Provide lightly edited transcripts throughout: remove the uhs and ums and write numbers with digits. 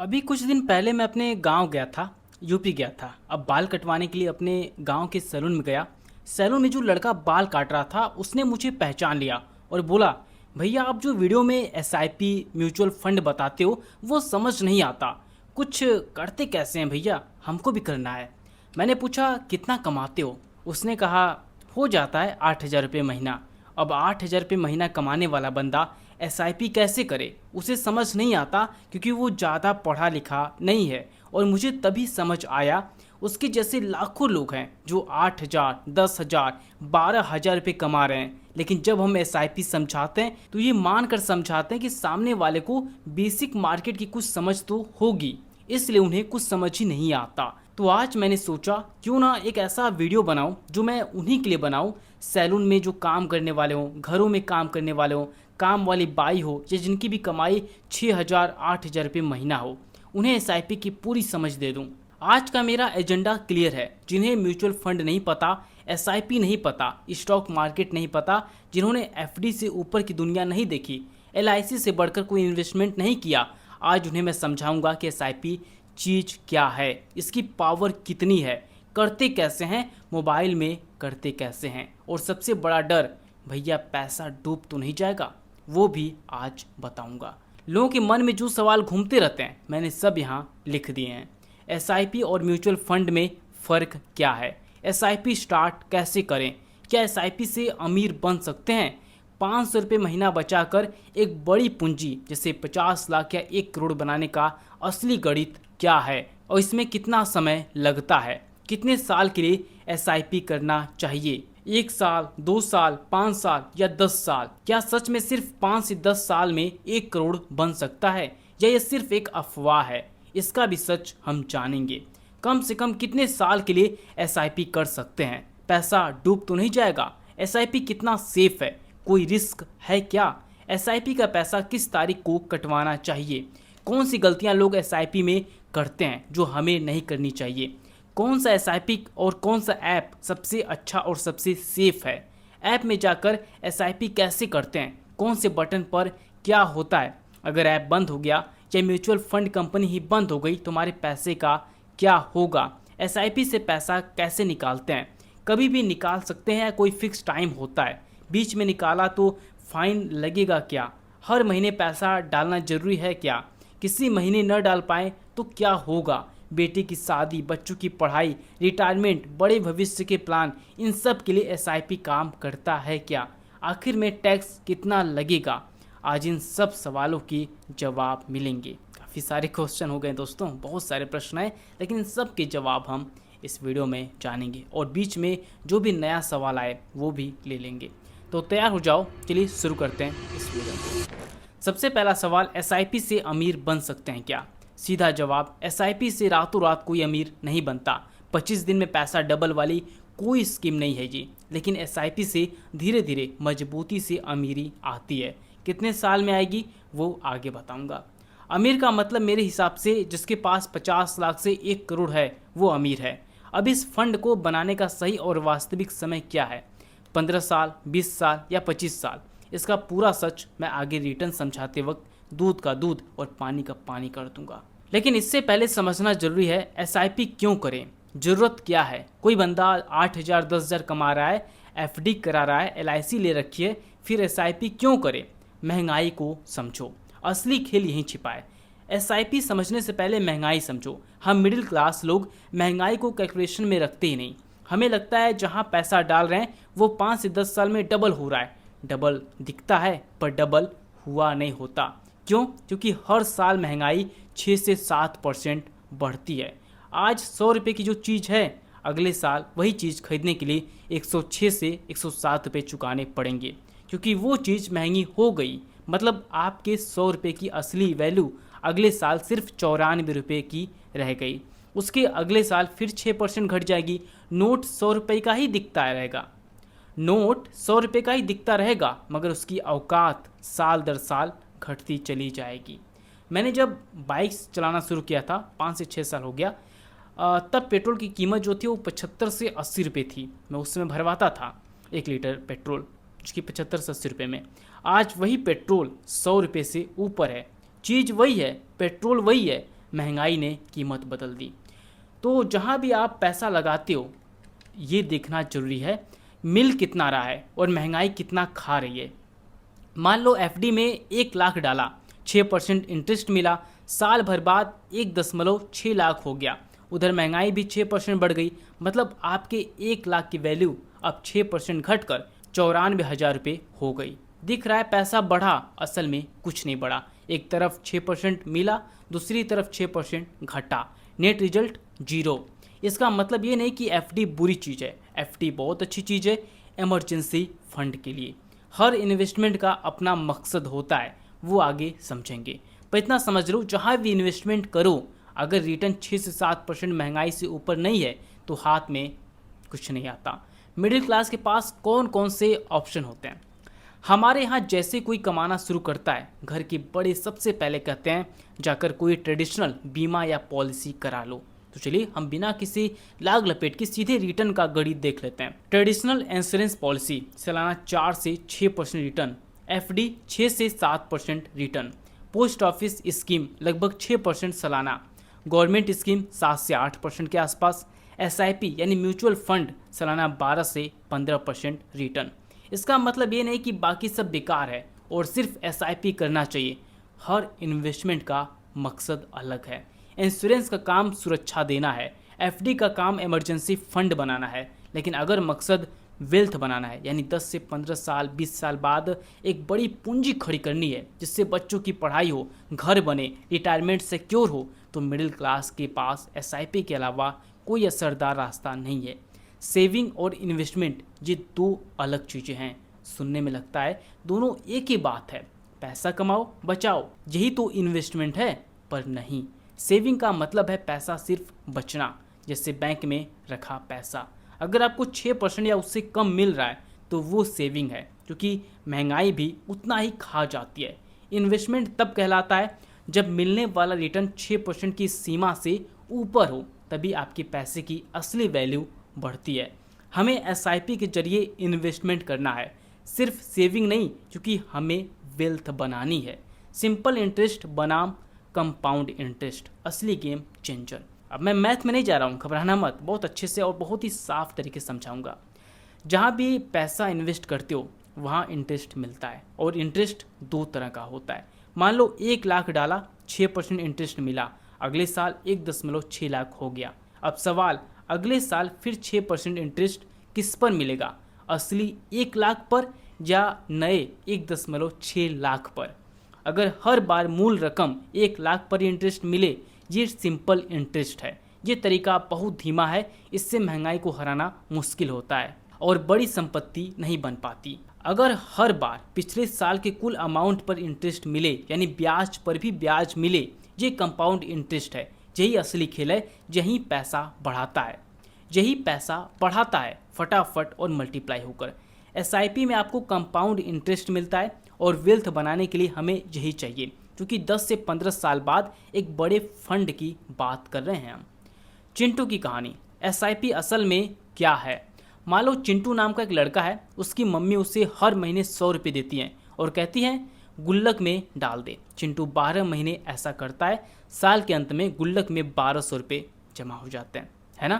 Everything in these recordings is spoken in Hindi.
अभी कुछ दिन पहले मैं अपने गांव गया था। यूपी गया था। अब बाल कटवाने के लिए अपने गांव के सैलून में गया। सैलून में जो लड़का बाल काट रहा था उसने मुझे पहचान लिया और बोला, भैया आप जो वीडियो में एसआईपी म्यूचुअल फंड बताते हो वो समझ नहीं आता। कुछ करते कैसे हैं भैया, हमको भी करना है। मैंने पूछा कितना कमाते हो। उसने कहा हो जाता है 8,000 रुपये महीना। अब 8,000 रुपये महीना कमाने वाला बंदा एसआईपी कैसे करे, उसे समझ नहीं आता क्योंकि वो ज़्यादा पढ़ा लिखा नहीं है। और मुझे तभी समझ आया उसके जैसे लाखों लोग हैं जो 8,000, 10,000, 12,000 रुपये कमा रहे हैं, लेकिन जब हम एसआईपी समझाते हैं तो ये मान कर समझाते हैं कि सामने वाले को बेसिक मार्केट की कुछ समझ तो होगी, इसलिए उन्हें कुछ समझ ही नहीं आता। तो आज मैंने सोचा क्यों ना एक ऐसा वीडियो बनाऊं जो मैं उन्हीं के लिए बनाऊं, सैलून में जो काम करने वाले हों, घरों में काम करने वाले हों, काम वाली बाई हो या जिनकी भी कमाई 6,000, 8,000 रुपये महीना हो, उन्हें एसआईपी की पूरी समझ दे दूं। आज का मेरा एजेंडा क्लियर है। जिन्हें म्यूचुअल फंड नहीं पता, एसआईपी नहीं पता, स्टॉक मार्केट नहीं पता, जिन्होंने एफडी से ऊपर की दुनिया नहीं देखी, एलआईसी से बढ़कर कोई इन्वेस्टमेंट नहीं किया, आज उन्हें मैं समझाऊंगा कि एसआईपी चीज़ क्या है, इसकी पावर कितनी है, करते कैसे हैं, मोबाइल में करते कैसे हैं, और सबसे बड़ा डर, भैया पैसा डूब तो नहीं जाएगा, वो भी आज बताऊंगा। लोगों के मन में जो सवाल घूमते रहते हैं मैंने सब यहाँ लिख दिए हैं। एसआईपी और म्यूचुअल फंड में फ़र्क क्या है, एसआईपी स्टार्ट कैसे करें, क्या एसआईपी से अमीर बन सकते हैं, 500 रुपये महीना बचाकर एक बड़ी पूंजी जैसे 50 लाख या 1 करोड़ बनाने का असली गणित क्या है, और इसमें कितना समय लगता है, कितने साल के लिए एसआईपी करना चाहिए, 1 साल, 2 साल, 5 साल या 10 साल, क्या सच में सिर्फ 5 से 10 साल में 1 करोड़ बन सकता है, या यह सिर्फ एक अफवाह है, इसका भी सच हम जानेंगे। कम से कम कितने साल के लिए एसआईपी कर सकते हैं, पैसा डूब तो नहीं जाएगा, एसआईपी कितना सेफ है, कोई रिस्क है क्या, एसआईपी का पैसा किस तारीख को कटवाना चाहिए, कौन सी गलतियां लोग एसआईपी में करते हैं जो हमें नहीं करनी चाहिए, कौन सा एसआईपी और कौन सा ऐप सबसे अच्छा और सबसे सेफ है, ऐप में जाकर एसआईपी कैसे करते हैं, कौन से बटन पर क्या होता है, अगर ऐप बंद हो गया या म्यूचुअल फंड कंपनी ही बंद हो गई तो हमारे पैसे का क्या होगा, एसआईपी से पैसा कैसे निकालते हैं, कभी भी निकाल सकते हैं या कोई फिक्स टाइम होता है, बीच में निकाला तो फाइन लगेगा क्या, हर महीने पैसा डालना जरूरी है क्या, किसी महीने न डाल पाए तो क्या होगा, बेटे की शादी, बच्चों की पढ़ाई, रिटायरमेंट, बड़े भविष्य के प्लान, इन सब के लिए एसआईपी काम करता है क्या, आखिर में टैक्स कितना लगेगा। आज इन सब सवालों के जवाब मिलेंगे। काफ़ी सारे क्वेश्चन हो गए दोस्तों, बहुत सारे प्रश्न हैं, लेकिन इन सब के जवाब हम इस वीडियो में जानेंगे और बीच में जो भी नया सवाल आए वो भी ले लेंगे। तो तैयार हो जाओ, चलिए शुरू करते हैं इस वीडियो को। सबसे पहला सवाल, एसआईपी से अमीर बन सकते हैं क्या। सीधा जवाब, एसआईपी से रातों रात कोई अमीर नहीं बनता। 25 दिन में पैसा डबल वाली कोई स्कीम नहीं है जी, लेकिन एसआईपी से धीरे धीरे मजबूती से अमीरी आती है। कितने साल में आएगी वो आगे बताऊंगा। अमीर का मतलब मेरे हिसाब से जिसके पास 50 लाख से 1 करोड़ है वो अमीर है। अब इस फंड को बनाने का सही और वास्तविक समय क्या है, 15 साल, 20 साल या 25 साल, इसका पूरा सच मैं आगे रिटर्न समझाते वक्त दूध का दूध और पानी का पानी कर दूंगा। लेकिन इससे पहले समझना जरूरी है एसआईपी क्यों करें, ज़रूरत क्या है। कोई बंदा 8,000, 10,000 कमा रहा है, एफडी करा रहा है, एलआईसी ले रखी है, फिर एसआईपी क्यों करे। महंगाई को समझो, असली खेल यहीं छिपा है। एसआईपी समझने से पहले महंगाई समझो। हम मिडिल क्लास लोग महंगाई को कैलकुलेशन में रखते ही नहीं। हमें लगता है जहाँ पैसा डाल रहे हैं वो 5 से 10 साल में डबल हो रहा है। डबल दिखता है पर डबल हुआ नहीं होता। क्यों? क्योंकि हर साल महंगाई 6 से 7% बढ़ती है। आज 100 रुपये की जो चीज़ है, अगले साल वही चीज़ खरीदने के लिए 106 से 107 रुपये चुकाने पड़ेंगे, क्योंकि वो चीज़ महंगी हो गई। मतलब आपके 100 रुपये की असली वैल्यू अगले साल सिर्फ 94 रुपये की रह गई। उसके अगले साल फिर 6% घट जाएगी। नोट 100 रुपये का ही दिखता रहेगा, नोट 100 रुपये का ही दिखता रहेगा, मगर उसकी औकात साल दर साल घटती चली जाएगी। मैंने जब बाइक्स चलाना शुरू किया था, 5 से 6 साल हो गया, तब पेट्रोल की कीमत जो थी वो 75 से 80 रुपये थी। मैं उस समय भरवाता था 1 लीटर पेट्रोल, जिसकी 75 से 80 रुपये में। आज वही पेट्रोल 100 रुपये से ऊपर है। चीज़ वही है, पेट्रोल वही है, महंगाई ने कीमत बदल दी। तो जहाँ भी आप पैसा लगाते हो ये देखना जरूरी है मिल कितना रहा है और महंगाई कितना खा रही है। मान लो एफडी में 1 लाख डाला, 6% इंटरेस्ट मिला, साल भर बाद 1.6 लाख हो गया। उधर महंगाई भी 6% बढ़ गई, मतलब आपके 1 लाख की वैल्यू अब 6% घट कर 94,000 रुपये हो गई। दिख रहा है पैसा बढ़ा, असल में कुछ नहीं बढ़ा। एक तरफ 6% मिला, दूसरी तरफ 6% घटा, नेट रिजल्ट 0। इसका मतलब ये नहीं कि एफडी बुरी चीज़ है, एफडी बहुत अच्छी चीज़ है इमरजेंसी फंड के लिए। हर इन्वेस्टमेंट का अपना मकसद होता है, वो आगे समझेंगे। पर इतना समझ लो जहाँ भी इन्वेस्टमेंट करो अगर रिटर्न 6 से 7% महंगाई से ऊपर नहीं है तो हाथ में कुछ नहीं आता। मिडिल क्लास के पास कौन कौन से ऑप्शन होते हैं? हमारे यहाँ जैसे कोई कमाना शुरू करता है घर के बड़े सबसे पहले कहते हैं जाकर कोई ट्रेडिशनल बीमा या पॉलिसी करा लो। तो चलिए हम बिना किसी लाग लपेट के सीधे रिटर्न का गणित देख लेते हैं। ट्रेडिशनल इंश्योरेंस पॉलिसी सालाना 4 से 6% रिटर्न, एफडी 6 से 7% रिटर्न, पोस्ट ऑफिस स्कीम लगभग 6% सालाना, गवर्नमेंट स्कीम 7 से 8% के आसपास, एसआईपी यानी म्यूचुअल फंड सालाना 12 से 15% रिटर्न। इसका मतलब ये नहीं कि बाकी सब बेकार है और सिर्फ एसआईपी करना चाहिए। हर इन्वेस्टमेंट का मकसद अलग है। इंश्योरेंस का काम सुरक्षा देना है, एफडी का काम इमरजेंसी फंड बनाना है। लेकिन अगर मकसद वेल्थ बनाना है यानी 10 से 15 साल 20 साल बाद एक बड़ी पूंजी खड़ी करनी है जिससे बच्चों की पढ़ाई हो, घर बने, रिटायरमेंट सिक्योर हो, तो मिडिल क्लास के पास एसआईपी के अलावा कोई असरदार रास्ता नहीं है। सेविंग और इन्वेस्टमेंट ये दो अलग चीज़ें हैं। सुनने में लगता है दोनों एक ही बात है, पैसा कमाओ बचाओ, यही तो इन्वेस्टमेंट है। पर नहीं, सेविंग का मतलब है पैसा सिर्फ बचना, जैसे बैंक में रखा पैसा। अगर आपको 6% या उससे कम मिल रहा है तो वो सेविंग है, क्योंकि महंगाई भी उतना ही खा जाती है। इन्वेस्टमेंट तब कहलाता है जब मिलने वाला रिटर्न 6% की सीमा से ऊपर हो, तभी आपके पैसे की असली वैल्यू बढ़ती है। हमें एसआईपी के जरिए इन्वेस्टमेंट करना है, सिर्फ सेविंग नहीं, क्योंकि हमें वेल्थ बनानी है। सिंपल इंटरेस्ट बनाम कंपाउंड इंटरेस्ट, असली गेम चेंजर। अब मैं मैथ में नहीं जा रहा हूँ, घबराना मत, बहुत अच्छे से और बहुत ही साफ तरीके से समझाऊंगा। जहाँ भी पैसा इन्वेस्ट करते हो वहाँ इंटरेस्ट मिलता है, और इंटरेस्ट दो तरह का होता है। मान लो 1 लाख डाला, 6% इंटरेस्ट मिला, अगले साल 1.6 लाख हो गया। अब सवाल, अगले साल फिर 6% इंटरेस्ट किस पर मिलेगा, असली 1 लाख पर या नए 1.6 लाख पर? अगर हर बार मूल रकम 1 लाख पर इंटरेस्ट मिले, ये सिंपल इंटरेस्ट है। ये तरीका बहुत धीमा है, इससे महंगाई को हराना मुश्किल होता है और बड़ी संपत्ति नहीं बन पाती। अगर हर बार पिछले साल के कुल अमाउंट पर इंटरेस्ट मिले, यानी ब्याज पर भी ब्याज मिले, ये कंपाउंड इंटरेस्ट है। यही असली खेल है, यही पैसा बढ़ाता है, यही पैसा बढ़ाता है फटाफट और मल्टीप्लाई होकर। एसआईपी में आपको कंपाउंड इंटरेस्ट मिलता है और वेल्थ बनाने के लिए हमें यही चाहिए, क्योंकि 10 से 15 साल बाद एक बड़े फंड की बात कर रहे हैं हम। चिंटू की कहानी। एसआईपी असल में क्या है? मान लो चिंटू नाम का एक लड़का है, उसकी मम्मी उसे हर महीने 100 रुपये देती हैं और कहती हैं गुल्लक में डाल दे। चिंटू 12 महीने ऐसा करता है, साल के अंत में गुल्लक में 1200 रुपये जमा हो जाते हैं, है ना?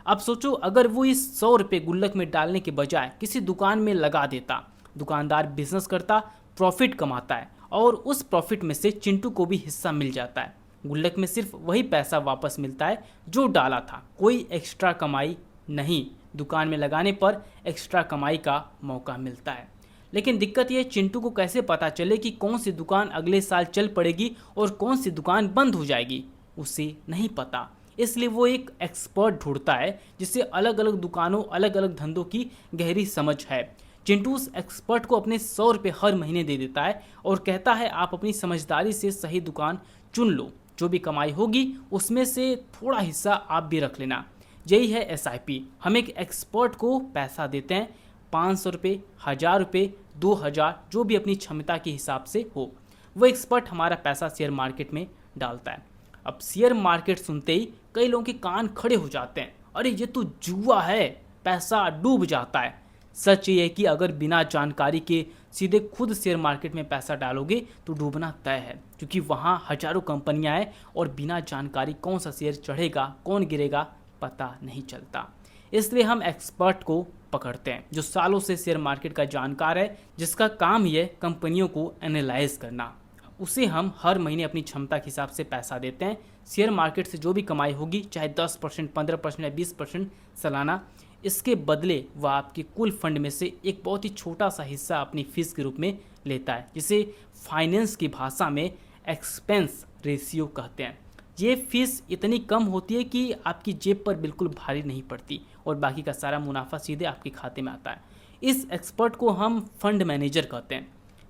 अब सोचो अगर वो इस 100 रुपये गुल्लक में डालने के बजाय किसी दुकान में लगा देता, दुकानदार बिजनेस करता, प्रॉफिट कमाता है और उस प्रॉफिट में से चिंटू को भी हिस्सा मिल जाता है। गुल्लक में सिर्फ वही पैसा वापस मिलता है जो डाला था, कोई एक्स्ट्रा कमाई नहीं। दुकान में लगाने पर एक्स्ट्रा कमाई का मौका मिलता है। लेकिन दिक्कत ये, चिंटू को कैसे पता चले कि कौन सी दुकान अगले साल चल पड़ेगी और कौन सी दुकान बंद हो जाएगी? उसे नहीं पता। इसलिए वो एक एक्सपर्ट ढूंढता है जिसे अलग अलग दुकानों, अलग अलग धंधों की गहरी समझ है। चिंटू उस एक्सपर्ट को अपने 100 रुपये हर महीने दे देता है और कहता है आप अपनी समझदारी से सही दुकान चुन लो, जो भी कमाई होगी उसमें से थोड़ा हिस्सा आप भी रख लेना। यही है एसआईपी। हम एक एक्सपर्ट को पैसा देते हैं, 500 रुपये, 1000 रुपये, 2000, जो भी अपनी क्षमता के हिसाब से हो। वो एक्सपर्ट हमारा पैसा शेयर मार्केट में डालता है। अब शेयर मार्केट सुनते ही कई लोगों के कान खड़े हो जाते हैं, अरे ये तो जुआ है, पैसा डूब जाता है। सच ये है कि अगर बिना जानकारी के सीधे खुद शेयर मार्केट में पैसा डालोगे तो डूबना तय है, क्योंकि वहाँ हजारों कंपनियां हैं और बिना जानकारी कौन सा शेयर चढ़ेगा कौन गिरेगा पता नहीं चलता। इसलिए हम एक्सपर्ट को पकड़ते हैं जो सालों से शेयर मार्केट का जानकार है, जिसका काम ही है कंपनियों को एनालाइज करना। उसे हम हर महीने अपनी क्षमता के हिसाब से पैसा देते हैं। शेयर मार्केट से जो भी कमाई होगी, चाहे 10%, 15% या 20% सालाना, इसके बदले वह आपके कुल फंड में से एक बहुत ही छोटा सा हिस्सा अपनी फीस के रूप में लेता है, जिसे फाइनेंस की भाषा में एक्सपेंस रेशियो कहते हैं। ये फीस इतनी कम होती है कि आपकी जेब पर बिल्कुल भारी नहीं पड़ती और बाकी का सारा मुनाफा सीधे आपके खाते में आता है। इस एक्सपर्ट को हम फंड मैनेजर कहते हैं।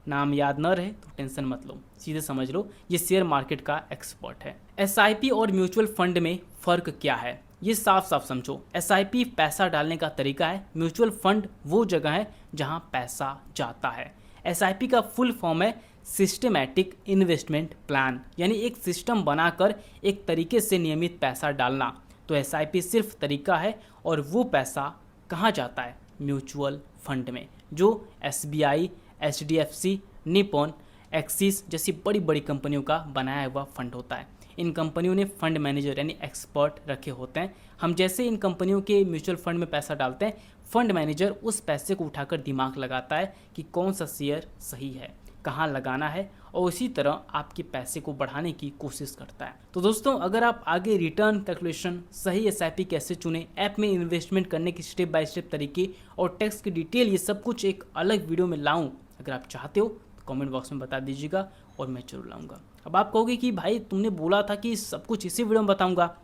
नाम याद न रहे तो टेंशन मत लो, सीधे समझ लो ये शेयर मार्केट का एक्सपर्ट है। एसआईपी और म्यूचुअल फंड में फ़र्क क्या है ये साफ साफ समझो। एसआईपी पैसा डालने का तरीका है, म्यूचुअल फंड वो जगह है जहां पैसा जाता है। एसआईपी का फुल फॉर्म है सिस्टमैटिक इन्वेस्टमेंट प्लान, यानी एक सिस्टम बनाकर एक तरीके से नियमित पैसा डालना। तो एसआईपी सिर्फ तरीका है और वो पैसा कहाँ जाता है? म्यूचुअल फंड में, जो एसबीआई, एचडीएफसी, निपॉन, एक्सिस जैसी बड़ी बड़ी कंपनियों का बनाया हुआ फंड होता है। इन कंपनियों ने फंड मैनेजर यानी एक्सपर्ट रखे होते हैं। हम जैसे इन कंपनियों के म्यूचुअल फंड में पैसा डालते हैं, फंड मैनेजर उस पैसे को उठाकर दिमाग लगाता है कि कौन सा शेयर सही है, कहाँ लगाना है, और उसी तरह आपके पैसे को बढ़ाने की कोशिश करता है। तो दोस्तों, अगर आप आगे रिटर्न कैलकुलेशन, सही एसआईपी कैसे चुने, ऐप में इन्वेस्टमेंट करने के स्टेप बाय स्टेप तरीके और टैक्स की डिटेल, ये सब कुछ एक अलग वीडियो में लाऊं, अगर आप चाहते हो तो कमेंट बॉक्स में बता दीजिएगा और मैं जरूर लाऊंगा। अब आप कहोगे कि भाई तुमने बोला था कि सब कुछ इसी वीडियो में बताऊंगा।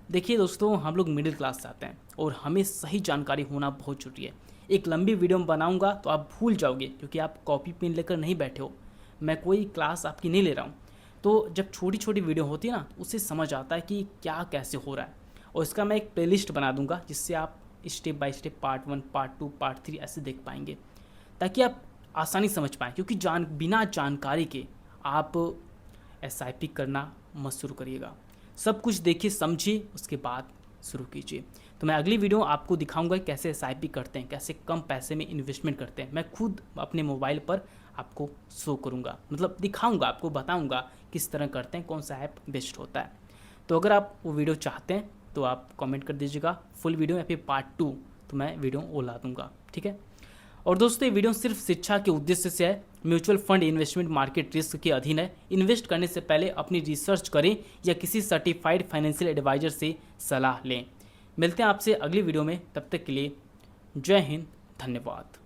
देखिए दोस्तों, हम लोग मिडिल क्लास से आते हैं और हमें सही जानकारी होना बहुत जरूरी है। एक लंबी वीडियो में बनाऊंगा तो आप भूल जाओगे, क्योंकि आप कॉपी पेन लेकर नहीं बैठे हो, मैं कोई क्लास आपकी नहीं ले रहा हूँ। तो जब छोटी छोटी वीडियो होती है ना, उससे समझ आता है कि क्या कैसे हो रहा है, और इसका मैं एक प्लेलिस्ट बना दूंगा जिससे आप step by step part 1, part 2, part 3 ऐसे देख पाएंगे, ताकि आप आसानी समझ पाएँ। क्योंकि बिना जानकारी के आप एसआईपी करना मत शुरू करिएगा। सब कुछ देखिए, समझिए, उसके बाद शुरू कीजिए। तो मैं अगली वीडियो आपको दिखाऊंगा कैसे एसआईपी करते हैं, कैसे कम पैसे में इन्वेस्टमेंट करते हैं। मैं खुद अपने मोबाइल पर आपको शो करूंगा, मतलब दिखाऊंगा, आपको बताऊंगा किस तरह करते हैं, कौन सा ऐप बेस्ट होता है। तो अगर आप वो वीडियो चाहते हैं तो आप कमेंट कर दीजिएगा फुल वीडियो या फिर पार्ट 2, तो मैं वीडियो ओला दूंगा, ठीक है। और दोस्तों, ये वीडियो सिर्फ शिक्षा के उद्देश्य से है। Mutual fund investment market risk के अधीन है। इन्वेस्ट करने से पहले अपनी रिसर्च करें या किसी सर्टिफाइड फाइनेंशियल एडवाइजर से सलाह लें। मिलते हैं आपसे अगली वीडियो में, तब तक के लिए जय हिंद, धन्यवाद।